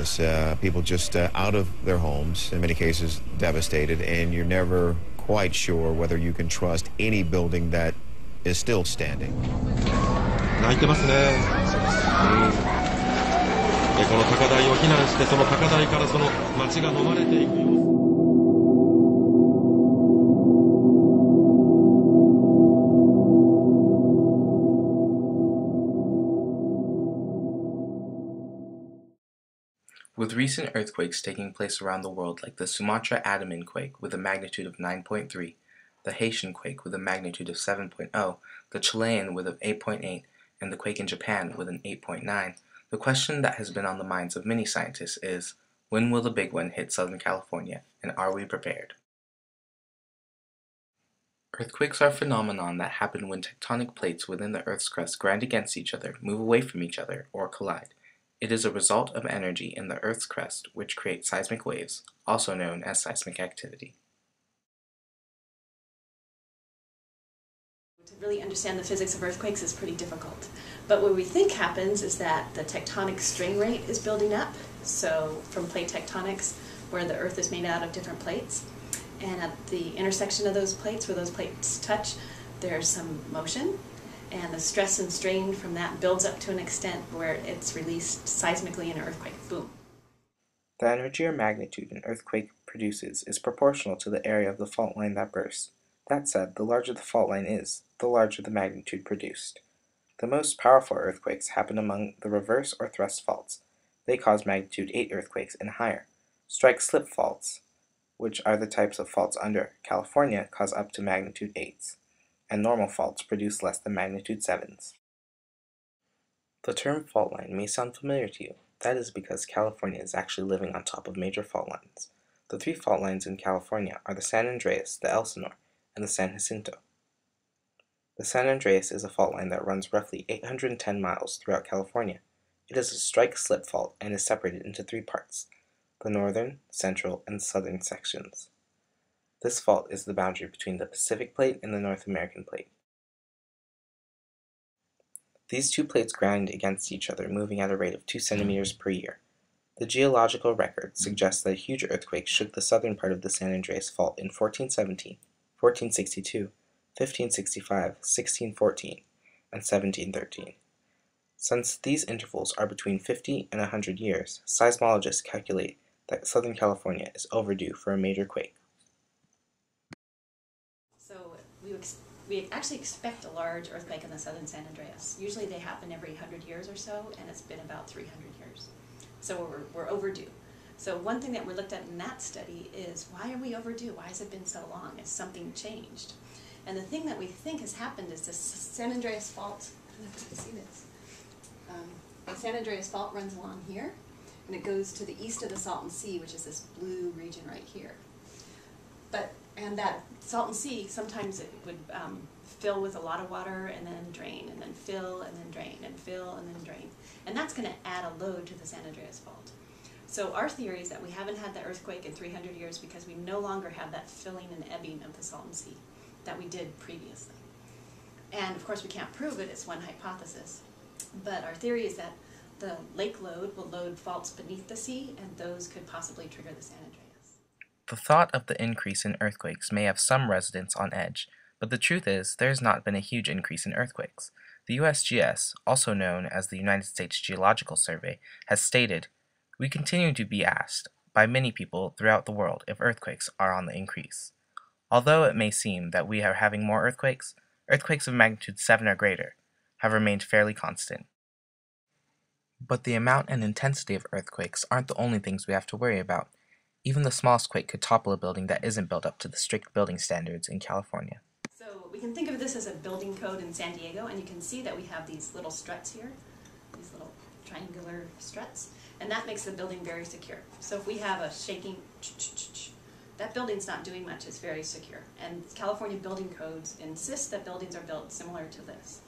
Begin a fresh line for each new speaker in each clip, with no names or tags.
homeless, people just out of their homes, in many cases devastated, and you're never quite sure whether you can trust any building that is still standing.
泣いてますね。この高台を避難して、その高台からその町が飲まれていく様子。
With recent earthquakes taking place around the world, like the Sumatra Andaman quake with a magnitude of 9.3, the Haitian quake with a magnitude of 7.0, the Chilean with an 8.8, and the quake in Japan with an 8.9, the question that has been on the minds of many scientists is, when will the big one hit Southern California, and are we prepared? Earthquakes are a phenomenon that happen when tectonic plates within the Earth's crust grind against each other, move away from each other, or collide. It is a result of energy in the Earth's crust which creates seismic waves, also known as seismic activity.
To really understand the physics of earthquakes is pretty difficult. But what we think happens is that the tectonic strain rate is building up, so from plate tectonics, where the Earth is made out of different plates. And at the intersection of those plates, where those plates touch, there's some motion. And the stress and strain from that builds up to an extent where it's released seismically in an earthquake. Boom.
The energy or magnitude an earthquake produces is proportional to the area of the fault line that bursts. That said, the larger the fault line is, the larger the magnitude produced. The most powerful earthquakes happen among the reverse or thrust faults. They cause magnitude 8 earthquakes and higher. Strike-slip faults, which are the types of faults under California, cause up to magnitude 8s. And normal faults produce less than magnitude 7s. The term fault line may sound familiar to you. That is because California is actually living on top of major fault lines. The 3 fault lines in California are the San Andreas, the Elsinore, and the San Jacinto. The San Andreas is a fault line that runs roughly 810 miles throughout California. It is a strike-slip fault and is separated into 3 parts, the northern, central, and southern sections. This fault is the boundary between the Pacific Plate and the North American Plate. These 2 plates grind against each other, moving at a rate of 2 centimeters per year. The geological record suggests that a huge earthquake shook the southern part of the San Andreas Fault in 1417, 1462, 1565, 1614, and 1713. Since these intervals are between 50 and 100 years, seismologists calculate that Southern California is overdue for a major quake.
So we actually expect a large earthquake in the southern San Andreas. Usually they happen every 100 years or so, and it's been about 300 years. So we're overdue. So one thing that we looked at in that study is, why are we overdue? Why has it been so long? Has something changed? And the thing that we think has happened is this San Andreas Fault, I don't know if you can see this. The San Andreas Fault runs along here, and it goes to the east of the Salton Sea, which is this blue region right here. And that Salton Sea, sometimes it would fill with a lot of water and then drain, and then fill and then drain, and fill and then drain. And that's going to add a load to the San Andreas Fault. So our theory is that we haven't had that earthquake in 300 years because we no longer have that filling and ebbing of the Salton Sea that we did previously. And of course we can't prove it, it's one hypothesis. But our theory is that the lake load will load faults beneath the sea, and those could possibly trigger the San Andreas.
The thought of the increase in earthquakes may have some residents on edge, but the truth is there has not been a huge increase in earthquakes. The USGS, also known as the United States Geological Survey, has stated, "We continue to be asked by many people throughout the world if earthquakes are on the increase. Although it may seem that we are having more earthquakes, earthquakes of magnitude 7 or greater have remained fairly constant." But the amount and intensity of earthquakes aren't the only things we have to worry about. Even the smallest quake could topple a building that isn't built up to the strict building standards in California.
So we can think of this as a building code in San Diego, and you can see that we have these little struts here, these little triangular struts, and that makes the building very secure. So if we have a shaking, that building's not doing much, it's very secure. And California building codes insist that buildings are built similar to this.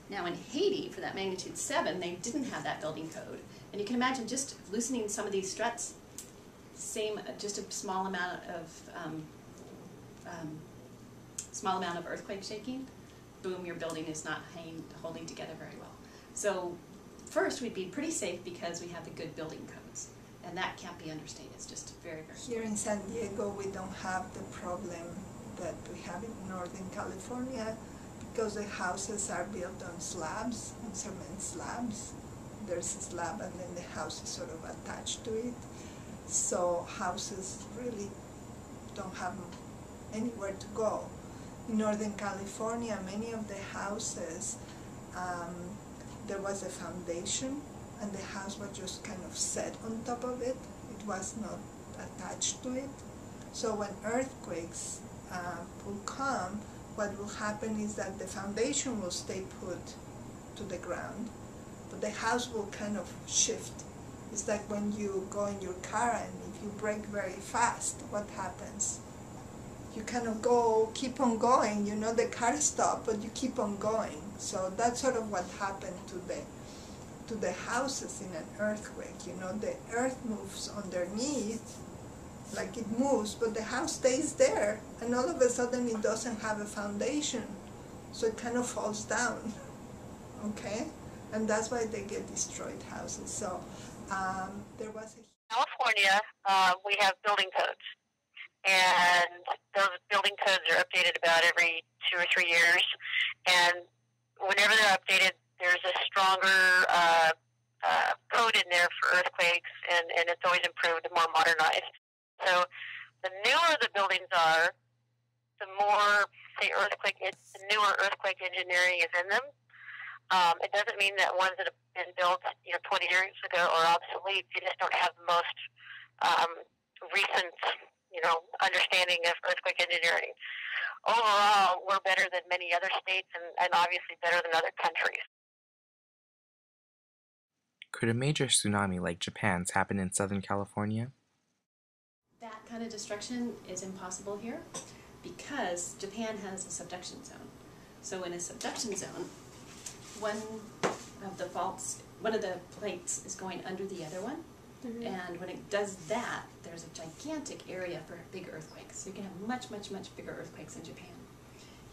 Now in Haiti, for that magnitude 7, they didn't have that building code. And you can imagine just loosening some of these struts, just a small amount of earthquake shaking, boom, your building is not holding together very well. So first, we'd be pretty safe because we have the good building codes. And that can't be understated. It's just very, very
Here in San Diego, we don't have the problem that we have in Northern California because the houses are built on slabs, on cement slabs. There's a slab and then the house is sort of attached to it. So houses really don't have anywhere to go. In Northern California, many of the houses, there was a foundation and the house was just kind of set on top of it. It was not attached to it. So when earthquakes will come, what will happen is that the foundation will stay put to the ground, but the house will kind of shift. It's like when you go in your car and if you brake very fast, what happens? You kind of keep on going, you know, the car stops, but you keep on going. So that's sort of what happened to the houses in an earthquake. You know, the earth moves underneath, like it moves, but the house stays there, and all of a sudden it doesn't have a foundation, so it kind of falls down, okay? And that's why they get destroyed houses. So there was a...
California, we have building codes, and those building codes are updated about every 2 or 3 years, and whenever they're updated, there's a stronger code in there for earthquakes, and it's always improved and more modernized. So the newer the buildings are, the more, say, the newer earthquake engineering is in them. It doesn't mean that ones that have been built, 20 years ago are obsolete. They just don't have the most recent, understanding of earthquake engineering. Overall, we're better than many other states and obviously better than other countries.
Could a major tsunami like Japan's happen in Southern California?
That kind of destruction is impossible here because Japan has a subduction zone. So in a subduction zone, one of the plates is going under the other one. Mm-hmm. And when it does that, there's a gigantic area for big earthquakes. So you can have much, much, much bigger earthquakes in Japan.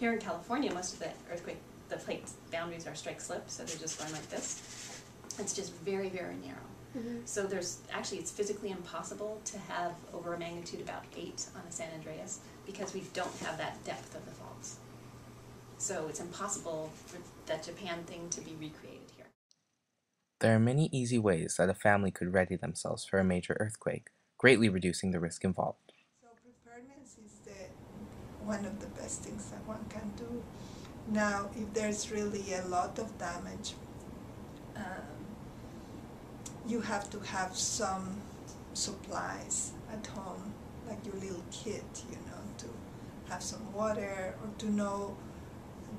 Here in California, most of the plate boundaries are strike slip, so they're just going like this. It's just very, very narrow. Mm-hmm. So it's physically impossible to have over a magnitude about 8 on a San Andreas because we don't have that depth of the faults. So it's impossible for that Japan thing to be recreated here.
There are many easy ways that a family could ready themselves for a major earthquake, greatly reducing the risk involved.
So preparedness is one of the best things that one can do. Now, if there's really a lot of damage, you have to have some supplies at home, like your little kit, to have some water, or to know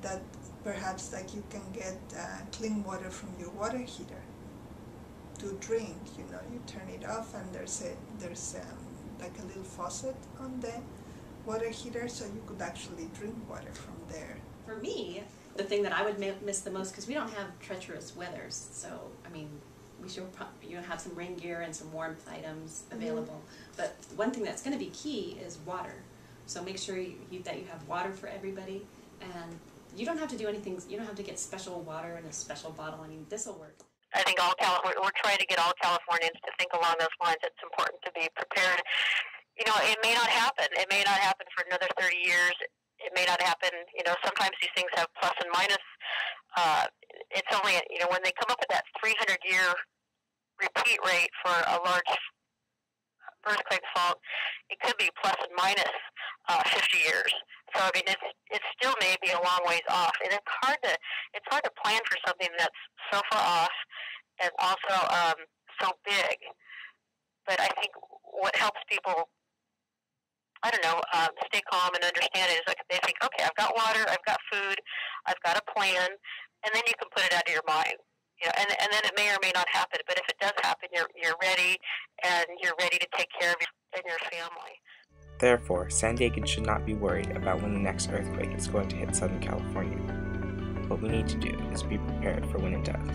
that perhaps like you can get clean water from your water heater to drink. You turn it off and there's like a little faucet on the water heater, so you could actually drink water from there.
For me, the thing that I would miss the most, because we don't have treacherous weathers, so we should have some rain gear and some warmth items available. Mm-hmm. But one thing that's going to be key is water. So make sure that you have water for everybody, and you don't have to do anything. You don't have to get special water in a special bottle. This will work.
I think we're trying to get all Californians to think along those lines. It's important to be prepared. It may not happen. It may not happen for another 30 years. It may not happen. Sometimes these things have plus and minus. It's only, when they come up with that 300-year repeat rate for a large earthquake fault, it could be plus and minus 50 years. So it still may be a long ways off, and it's hard to plan for something that's so far off and also so big. But I think what helps people, stay calm and understand it is like they think, okay, I've got water, I've got food, I've got a plan, and then you can put it out of your mind. And then it may or may not happen. But if it does happen, you're ready, and you're ready to take care of you and your family.
Therefore, San Diegans should not be worried about when the next earthquake is going to hit Southern California. What we need to do is be prepared for when it does.